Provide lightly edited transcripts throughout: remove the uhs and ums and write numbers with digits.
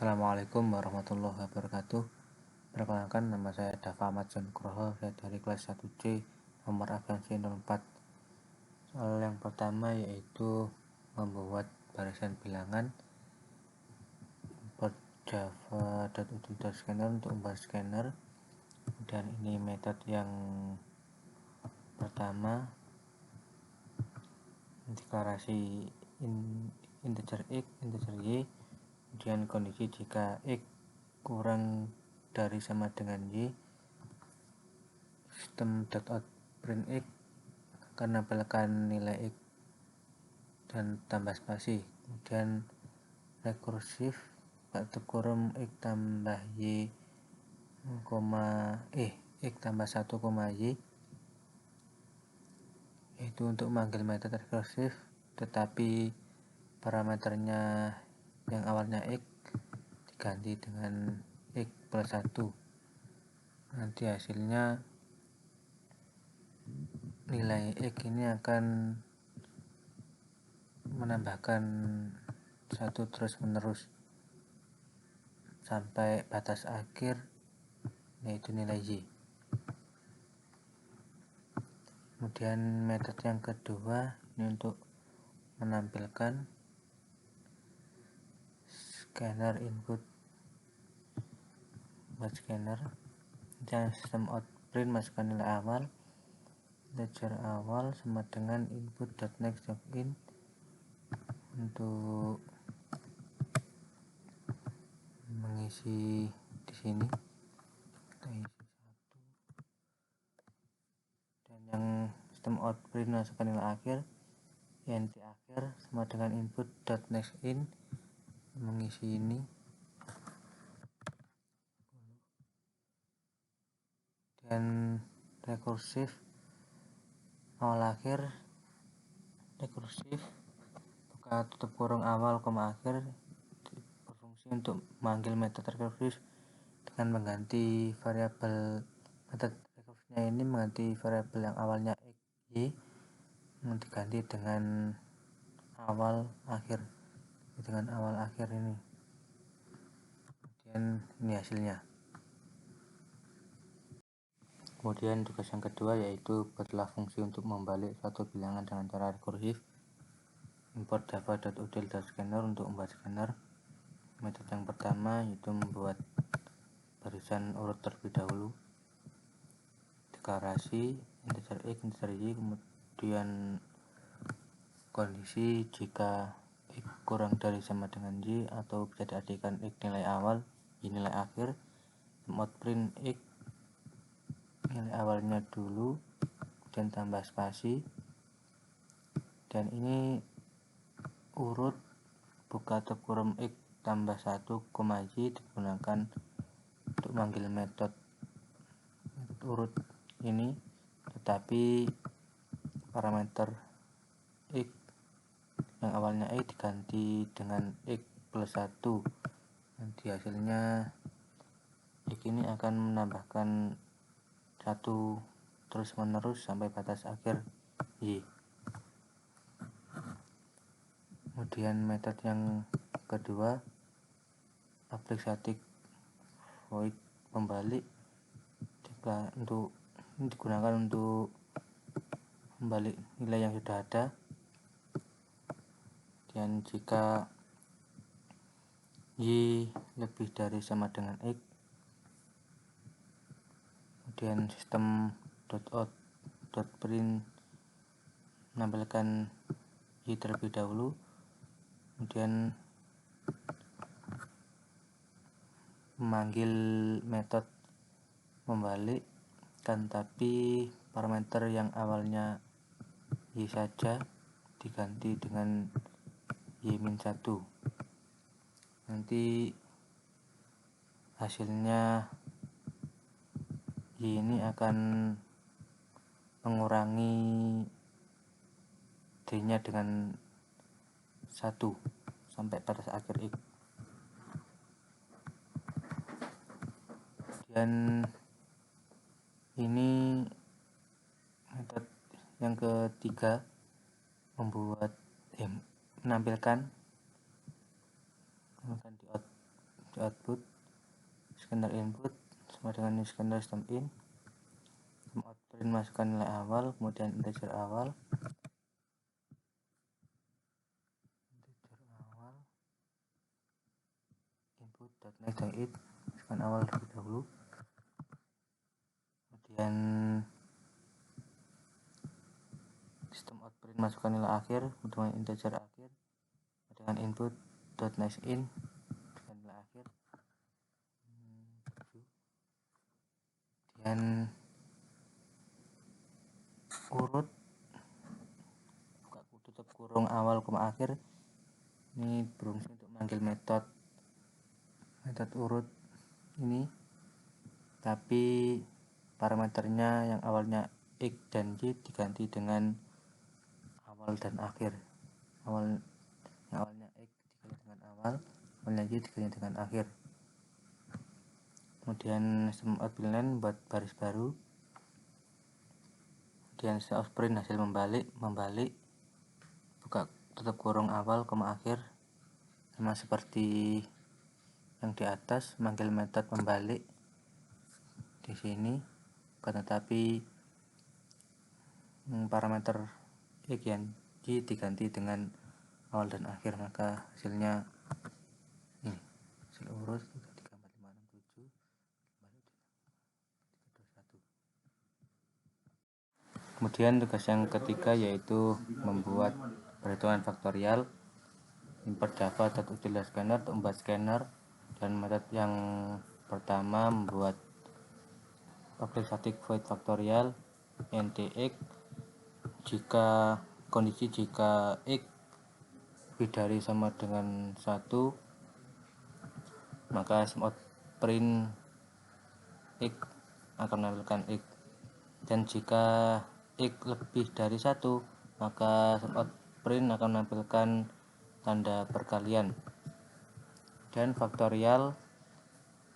Assalamualaikum warahmatullahi wabarakatuh. Perkenalkan, nama saya Dava Ahmad Nugroho. Saya dari kelas 1C, nomor absensi 04. Soal yang pertama yaitu membuat barisan bilangan. Import java.util.scanner untuk membuat scanner. Dan ini metode yang pertama, deklarasi integer x, integer y, kemudian kondisi jika x kurang dari sama dengan y, system.out_print x akan menampilkan nilai x dan tambah spasi. Kemudian rekursif kurung x tambah y, x tambah 1, y, yaitu untuk memanggil metode rekursif, tetapi parameternya yang awalnya x diganti dengan x plus 1. Nanti hasilnya nilai x ini akan menambahkan 1 terus menerus sampai batas akhir, yaitu nilai y. Kemudian metode yang kedua ini untuk menampilkan scanner input buat scanner, dan sistem out print masukkan nilai awal, ledger awal sama dengan input.next.in untuk mengisi di sini. Kita isi 1, dan yang sistem out print masukkan nilai akhir, int akhir sama dengan input.nextin mengisi ini. Dan rekursif awal akhir, rekursif buka tutup kurung awal koma akhir berfungsi untuk memanggil metode rekursif dengan mengganti variabel. Metode rekursifnya ini mengganti variabel yang awalnya x, y diganti dengan awal akhir, ini. Kemudian ini hasilnya. Kemudian tugas yang kedua yaitu buatlah fungsi untuk membalik suatu bilangan dengan cara rekursif. Import java.util.scanner untuk membuat scanner. Metode yang pertama yaitu membuat barisan urut terlebih dahulu, deklarasi integer x, integer y, kemudian kondisi jika x kurang dari sama dengan y atau bisa diartikan x nilai awal, y nilai akhir, outprint x nilai awalnya dulu, dan tambah spasi. Dan ini urut buka tutup kurung x tambah 1, y digunakan untuk manggil metode urut ini, tetapi parameter x yang awalnya x diganti dengan x plus 1. Nanti hasilnya x ini akan menambahkan 1 terus menerus sampai batas akhir y. Kemudian metode yang kedua, aplik static void pembalik, digunakan untuk membalik nilai yang sudah ada. Dan jika y lebih dari sama dengan x, kemudian system.out.print menampilkan y terlebih dahulu, kemudian memanggil metode membalik, kan tapi parameter yang awalnya y saja diganti dengan y-1. Nanti hasilnya y ini akan mengurangi d-nya dengan 1 sampai batas akhir x. Dan ini metode yang ketiga, menampilkan di output, scanner input sama dengan new scanner system in, system out print masukkan nilai awal, kemudian integer awal, input.next dan it, masukkan awal terlebih dahulu, kemudian sistem out print masukkan nilai akhir dengan integer akhir dengan input.next in dengan nilai akhir, kemudian urut buka tutup kurung awal koma akhir. Ini berfungsi untuk manggil metode urut ini, tapi parameternya yang awalnya X dan Y diganti dengan awal dan akhir. Yang awalnya X diganti dengan awal, awalnya Y diganti dengan akhir. Kemudian sistem out print buat baris baru, kemudian sistem out print hasil membalik, buka tutup kurung awal koma akhir, sama seperti yang di atas, manggil metode membalik di sini, tetapi parameter X dan Y diganti dengan awal dan akhir, maka hasilnya ini hasil urut 34567 321. Kemudian tugas yang ketiga yaitu membuat perhitungan faktorial. Import java.util scanner untuk membuat scanner, dan metode yang pertama membuat public static void faktorial ntx jika kondisi jika x lebih dari sama dengan 1, maka system out print x akan menampilkan x, dan jika x lebih dari 1, maka system out print akan menampilkan tanda perkalian. Dan faktorial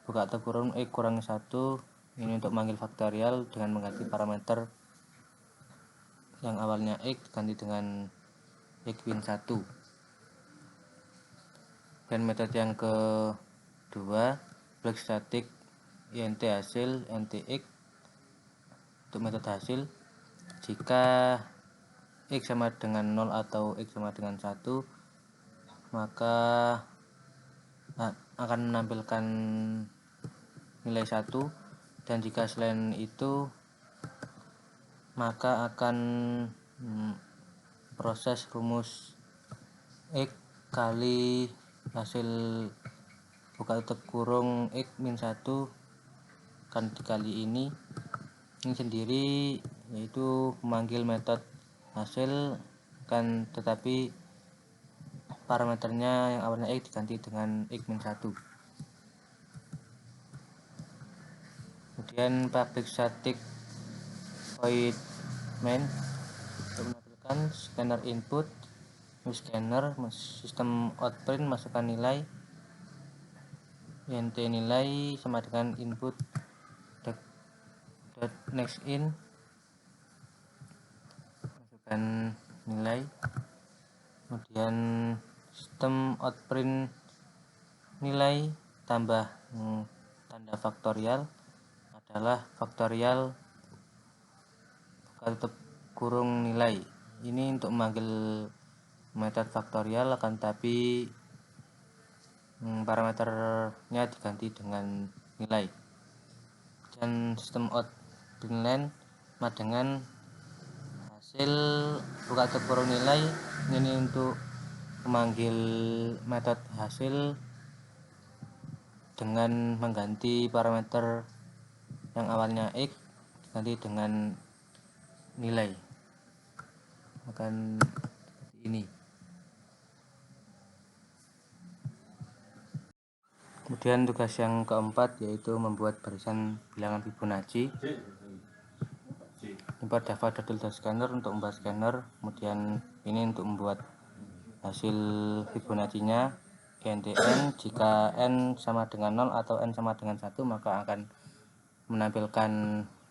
buka tutup kurung x kurangi 1, ini untuk manggil faktorial dengan mengganti parameter yang awalnya x ganti dengan x min 1. Dan metode yang kedua public static int hasil ntx untuk metode hasil, jika x sama dengan 0 atau x sama dengan 1, maka akan menampilkan nilai 1, dan jika selain itu maka akan proses rumus x kali hasil buka tutup kurung x min 1 akan dikali ini sendiri, yaitu memanggil metode hasil, kan tetapi parameternya yang awalnya x diganti dengan x min 1. Kemudian public static void main untuk menampilkan scanner input, new scanner, sistem out print masukkan nilai, int nilai sama dengan input next in, masukkan nilai, kemudian sistem out print nilai tambah tanda faktorial adalah faktorial buka tutup kurung nilai. Ini untuk memanggil metode faktorial, akan tapi parameternya diganti dengan nilai. Dan sistem out print sama dengan hasil buka tutup kurung nilai, ini untuk memanggil metode hasil dengan mengganti parameter yang awalnya x diganti dengan nilai, akan seperti ini. Kemudian tugas yang keempat yaitu membuat barisan bilangan Fibonacci. Import java.util.scanner untuk membuat scanner, kemudian ini untuk membuat hasil Fibonacci-nya int n, jika n sama dengan 0 atau n sama dengan 1, maka akan menampilkan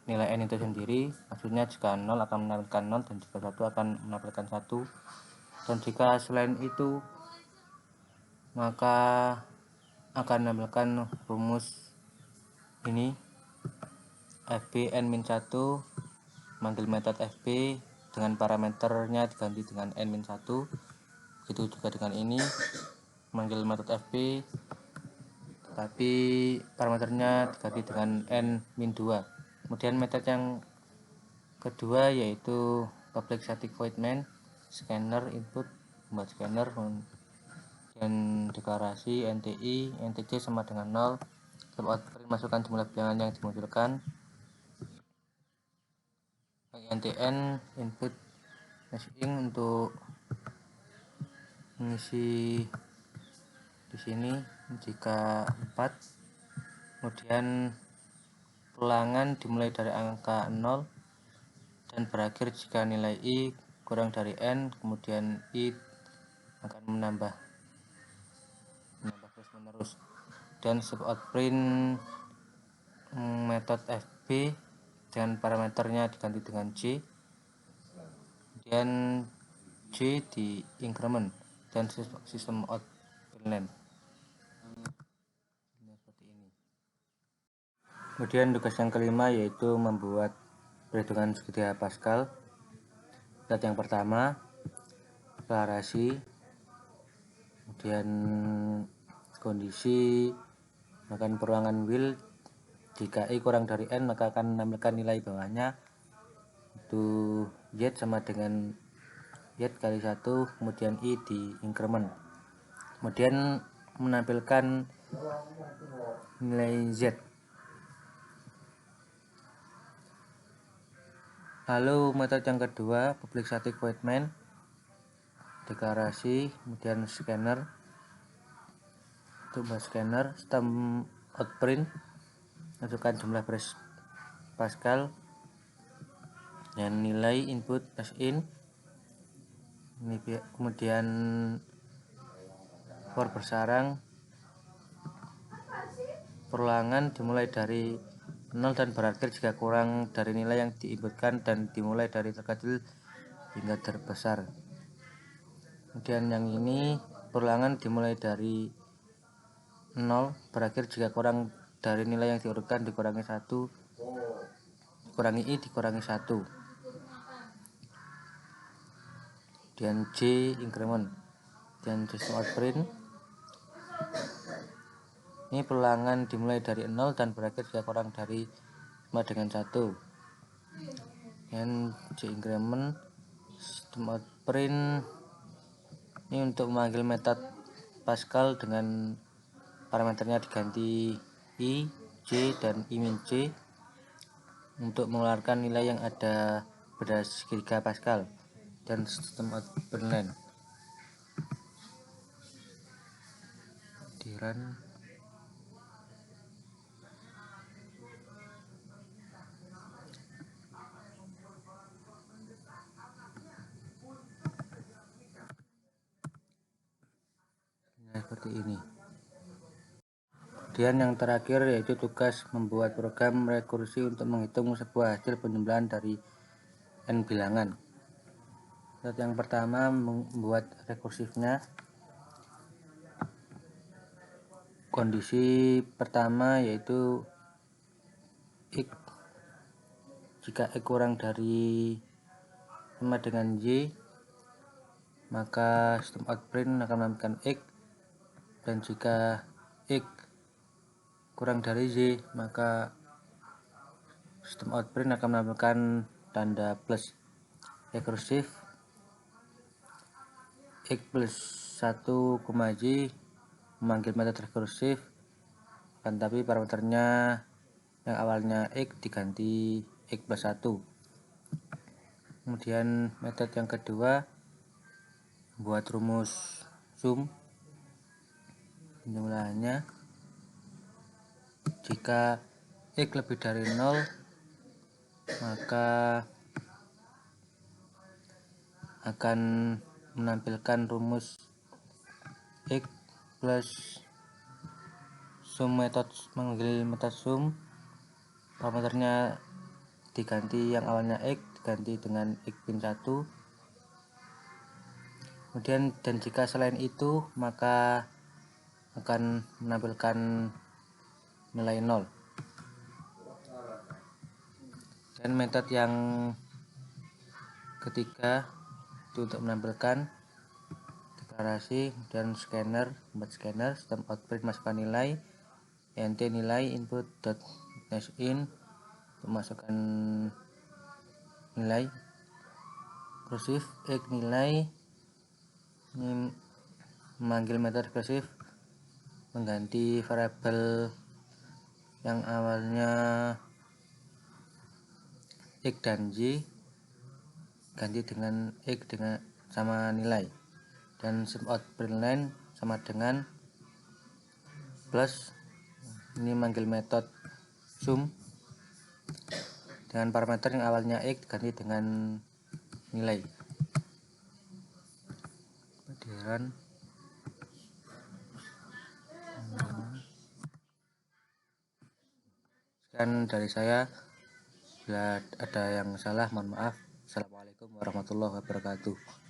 nilai n itu sendiri, maksudnya jika 0 akan menampilkan 0 dan jika 1 akan menampilkan 1, dan jika selain itu maka akan menampilkan rumus ini fb n-1, manggil metode fb dengan parameternya diganti dengan n-1. Begitu juga dengan ini, manggil metode fb tapi parameternya diganti dengan n-2. Kemudian metode yang kedua yaitu public static void main scanner input, membuat scanner dan deklarasi NTI NTC sama dengan 0. Setelah output masukkan jumlah bilangan yang dimunculkan. NTN input messaging untuk mengisi di sini jika 4. Kemudian ulangan dimulai dari angka 0 dan berakhir jika nilai i kurang dari n. Kemudian i akan menambah terus menerus. Dan suboutprint metode fb dengan parameternya diganti dengan j, kemudian j di increment dan sistem out inline seperti ini. Kemudian tugas yang kelima yaitu membuat perhitungan segitiga Pascal. Lihat yang pertama, deklarasi, kemudian kondisi, akan perulangan will. Jika i kurang dari n maka akan menampilkan nilai bawahnya itu z sama dengan z kali 1, kemudian i di increment, kemudian menampilkan nilai z. Lalu metode yang kedua, public static void main, deklarasi, kemudian scanner. Untuk scanner, sistem outprint, masukkan jumlah baris Pascal dan nilai input in. Ini kemudian for bersarang, perulangan dimulai dari 0 dan berakhir jika kurang dari nilai yang diinputkan dan dimulai dari terkecil hingga terbesar. Kemudian yang ini perulangan dimulai dari 0 berakhir jika kurang dari nilai yang diurutkan dikurangi 1, dikurangi i dikurangi 1. Kemudian j increment dan sistem outprint. Ini perulangan dimulai dari 0 dan berakhir jika kurang dari 5 dengan 1. Dan j increment, sistem outprint ini untuk memanggil metode Pascal dengan parameternya diganti i, j, dan i-j untuk mengeluarkan nilai yang ada pada segitiga Pascal dan sistem outprint line. Dirun. Nah, seperti ini. Kemudian yang terakhir yaitu tugas membuat program rekursi untuk menghitung sebuah hasil penjumlahan dari n bilangan. Yang pertama, membuat rekursifnya. Kondisi pertama yaitu x, jika x kurang dari 5 dengan y maka sistem outprint akan menampilkan x, dan jika x kurang dari y maka sistem outprint akan menampilkan tanda plus. Rekursif x plus 1, y memanggil metode rekursif, kan tapi parameternya yang awalnya x diganti x plus 1. Kemudian metode yang kedua, buat rumus sum penjumlahannya. Jika x lebih dari 0 maka akan menampilkan rumus x plus sum metode, manggil metode sum, parameternya diganti yang awalnya x diganti dengan x min 1. Kemudian dan jika selain itu maka akan menampilkan nilai 0. Dan metode yang ketiga itu untuk menampilkan deklarasi dan scanner, membuat scanner sistem output masukkan nilai int nilai input.nextIn untuk masukkan nilai kursif x nilai. Ini memanggil metode kursif mengganti variabel yang awalnya x dan y ganti dengan x dengan sama nilai, dan sum out println sama dengan plus. Ini manggil metode sum dengan parameter yang awalnya x ganti dengan nilai. Kemudian sekian dari saya. Bila ada yang salah mohon maaf. Assalamualaikum warahmatullahi wabarakatuh.